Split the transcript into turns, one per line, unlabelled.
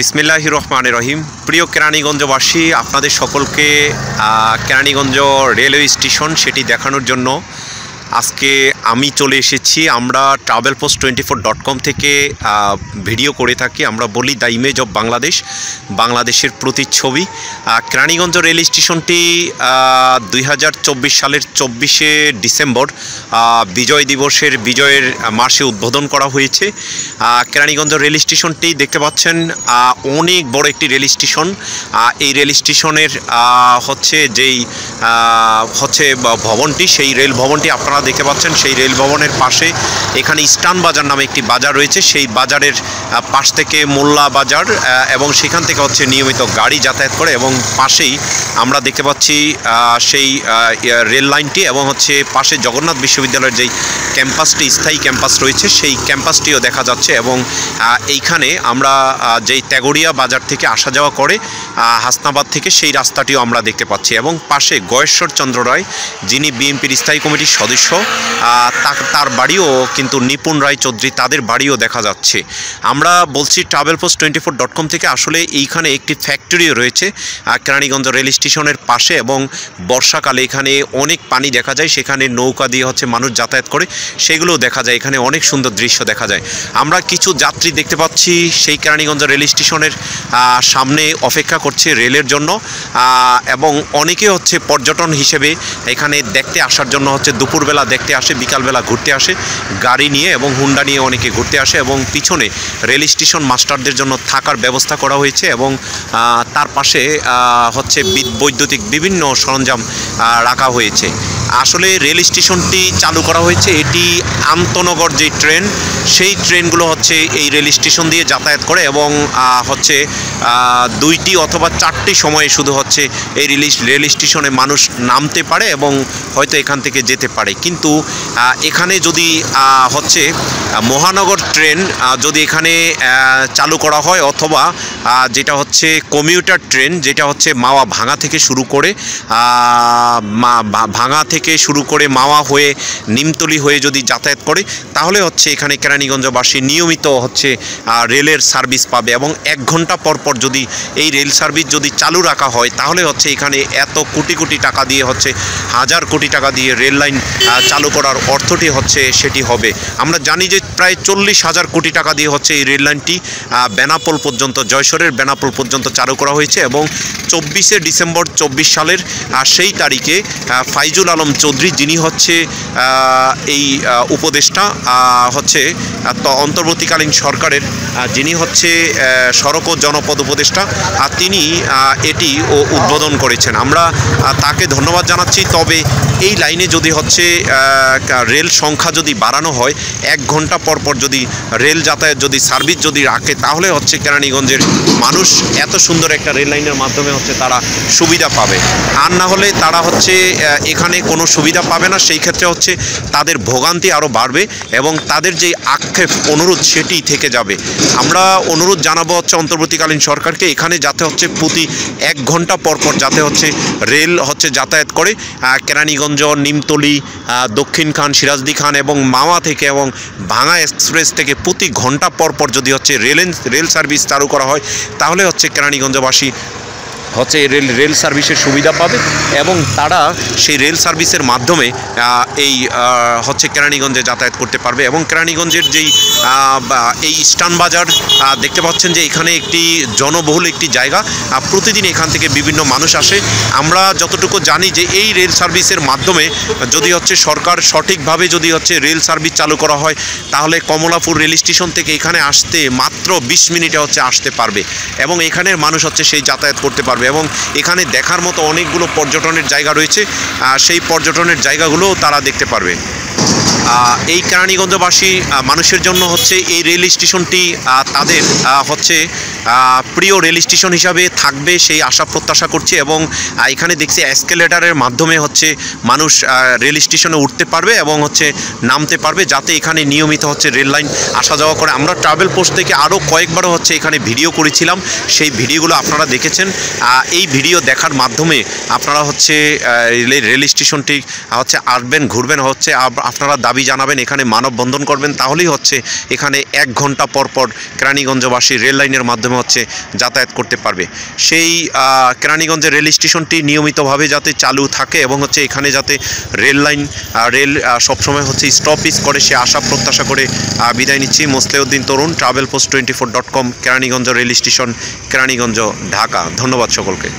বিসমিল্লাহির রহমানির রহিম। প্রিয় কেরানীগঞ্জবাসী, আপনাদের সকলকে কেরানীগঞ্জ রেলওয়ে স্টেশন সেটি দেখানোর জন্য আজকে আমি চলে এসেছি। আমরা travelpost24.com থেকে ভিডিও করে থাকি। আমরা বলি দ্য ইমেজ অফ বাংলাদেশ, বাংলাদেশের প্রতিচ্ছবি। কেরানীগঞ্জ রেল স্টেশনটি 2024 সালের 24শে ডিসেম্বর বিজয় দিবসের বিজয়ের মাসে উদ্বোধন করা হয়েছে। কেরানীগঞ্জ রেল স্টেশনটি দেখতে পাচ্ছেন অনেক বড় একটি রেল স্টেশন। এই রেল স্টেশনের যেই ভবনটি, সেই রেল ভবনটি আপনারা দেখতে পাচ্ছেন। সেই রেল ভবনের পাশে এখানে ইস্টার্ন বাজার নামে একটি বাজার রয়েছে। সেই বাজারের পাশ থেকে মোল্লা বাজার এবং সেখান থেকে নিয়মিত গাড়ি যাতায়াত করে, এবং পাশেই আমরা দেখতে পাচ্ছি সেই রেল লাইনটি, এবং পাশে জগন্নাথ বিশ্ববিদ্যালয়ের যেই ক্যাম্পাসটি, স্থায়ী ক্যাম্পাস রয়েছে, সেই ক্যাম্পাসটিও দেখা যাচ্ছে। এবং এইখানে আমরা যেই ত্যাগড়িয়া বাজার থেকে আসা যাওয়া করে হাসনাবাদ থেকে, সেই রাস্তাটিও আমরা দেখতে পাচ্ছি। এবং পাশে গয়েশ্বর চন্দ্র রায়, যিনি বিএনপির স্থায়ী কমিটির সদস্য, তার বাড়িও কিন্তু নিপুণ রায় চৌধুরী, তাদের বাড়িও দেখা যাচ্ছে। আমরা বলছি travelpost24.com থেকে, আসলে এইখানে একটি ফ্যাক্টরিও রয়েছে কেরানীগঞ্জ রেল স্টেশনের পাশে, এবং বর্ষাকালে এখানে অনেক পানি দেখা যায়। সেখানে নৌকা দিয়ে মানুষ যাতায়াত করে, সেগুলোও দেখা যায়। এখানে অনেক সুন্দর দৃশ্য দেখা যায়। আমরা কিছু যাত্রী দেখতে পাচ্ছি সেই কেরানীগঞ্জ রেল স্টেশনের সামনে অপেক্ষা করছে রেলের জন্য, এবং অনেকে পর্যটন হিসেবে এখানে দেখতে আসার জন্য দুপুরবেলা দেখতে আসে, বিকালবেলা ঘুরতে আসে গাড়ি নিয়ে, এবং হুন্ডা নিয়ে অনেকে ঘুরতে আসে। এবং পিছনে রেল স্টেশন মাস্টারদের জন্য থাকার ব্যবস্থা করা হয়েছে, এবং তার পাশে বৈদ্যুতিক বিভিন্ন সরঞ্জাম রাখা হয়েছে। আসলে রেল স্টেশনটি চালু করা হয়েছে, এটি আন্তনগর যে ট্রেন, সেই ট্রেনগুলো এই রেল স্টেশন দিয়ে যাতায়াত করে, এবং 2টি অথবা 4টি সময়ে শুধু এই রেল স্টেশনে মানুষ নামতে পারে এবং হয়তো এখান থেকে যেতে পারে। কিন্তু এখানে যদি মহানগর ট্রেন যদি এখানে চালু করা হয়, অথবা যেটা কমিউটার ট্রেন, যেটা মাওয়া ভাঙা থেকে শুরু করে মাওয়া হয়ে নিমতলি হয়ে যদি যাতায়াত করে, তাহলে এখানে কেরানীগঞ্জবাসী নিয়মিত রেলের সার্ভিস পাবে। এবং 1 ঘন্টা পর যদি এই রেল সার্ভিস যদি চালু রাখা হয়, তাহলে এখানে এত কোটি কোটি টাকা দিয়ে হাজার কোটি টাকা দিয়ে রেল লাইন চালু করার অর্থটি সেটি হবে। আমরা জানি যে প্রায় 40,000 কোটি টাকা দিয়ে এই রেল লাইনটি বেনাপোল পর্যন্ত, জয়সরের বেনাপোল পর্যন্ত চালু করা হয়েছে। এবং 24শে ডিসেম্বর 24 সালের সেই তারিখে ফাইজুল আলম চৌধুরী, যিনি এই উপদেষ্টা অন্তর্বর্তীকালীন সরকারের, যিনি সড়ক ও জনপদ উপদেষ্টা, তিনি এটি উদ্বোধন করেছেন। আমরা তাকে ধন্যবাদ জানাচ্ছি। তবে এই লাইনে যদি রেল সংখ্যা যদি বাড়ানো হয়, 1 ঘন্টা পর যদি রেল যাতায়াত যদি সার্ভিস যদি রাখে, তাহলে কেরানীগঞ্জের মানুষ এত সুন্দর একটা রেল লাইনের মাধ্যমে তারা সুবিধা পাবে। আর না হলে তারা এখানে কোনো সুবিধা পাবে না। সেই ক্ষেত্রে তাদের ভোগান্তি আরও বাড়বে, এবং তাদের যে আক্ষেপ অনুরোধ সেটি থেকে যাবে। আমরা অনুরোধ জানাবো অন্তর্বর্তীকালীন সরকারকে, এখানে যাতে প্রতি 1 ঘন্টা পর যাতে রেল যাতায়াত করে কেরানীগঞ্জ, নিমতলি, দক্ষিণ খান, সিরাজদি খান এবং মাওয়া থেকে, এবং ভাঙা এক্সপ্রেস থেকে প্রতি ঘন্টা পর যদি রেল সার্ভিস চালু করা হয়, তাহলে কেরানীগঞ্জবাসী রেল সার্ভিসের সুবিধা পাবে, এবং তারা সেই রেল সার্ভিসের মাধ্যমে এই কেরানীগঞ্জে যাতায়াত করতে পারবে। এবং কেরানীগঞ্জের যেই এই ইস্টার্ন বাজার দেখতে পাচ্ছেন যে এখানে একটি জনবহুল একটি জায়গা, প্রতিদিন এখান থেকে বিভিন্ন মানুষ আসে। আমরা যতটুকু জানি যে এই রেল সার্ভিসের মাধ্যমে যদি সরকার সঠিকভাবে যদি রেল সার্ভিস চালু করা হয়, তাহলে কমলাপুর রেল স্টেশন থেকে এখানে আসতে মাত্র 20 মিনিটে আসতে পারবে, এবং এখানের মানুষ সেই যাতায়াত করতে পারবে। এবং এখানে দেখার মতো অনেকগুলো পর্যটনের জায়গা রয়েছে, সেই পর্যটনের জায়গাগুলোও তারা দেখতে পারবে। এই কেরানীগঞ্জবাসী মানুষের জন্য এই রেল স্টেশনটি তাদের প্রিয় রেল স্টেশন হিসাবে থাকবে, সেই আশা প্রত্যাশা করছি। এবং এখানে দেখছি এসকেলেটারের মাধ্যমে মানুষ রেল স্টেশনে উঠতে পারবে এবং নামতে পারবে, যাতে এখানে নিয়মিত রেল লাইন আসা যাওয়া করে। আমরা ট্রাভেল পোস্ট থেকে আরও কয়েকবারও এখানে ভিডিও করেছিলাম, সেই ভিডিওগুলো আপনারা দেখেছেন। এই ভিডিও দেখার মাধ্যমে আপনারা রেল স্টেশনটি আসবেন, ঘুরবেন, আপনারা দাবি জানাবেন, এখানে মানববন্ধন করবেন, তাহলেই এখানে 1 ঘন্টা পর কেরানীগঞ্জবাসী রেল লাইনের মাধ্যমে মাধ্যমে হচ্ছে যাতায়াত করতে পারবে। সেই কেরানীগঞ্জের রেল স্টেশনটি নিয়মিতভাবে যাতে চালু থাকে এবং হচ্ছে এখানে যাতে রেল সবসময় হচ্ছে স্টপেজ করে সে আশা প্রত্যাশা করে বিদায় নিচ্ছি। মোসলেউদ্দিন তরুণ, TravelPost24.com, Keraniganj rail station, Keraniganj, Dhaka. ধন্যবাদ সকলকে।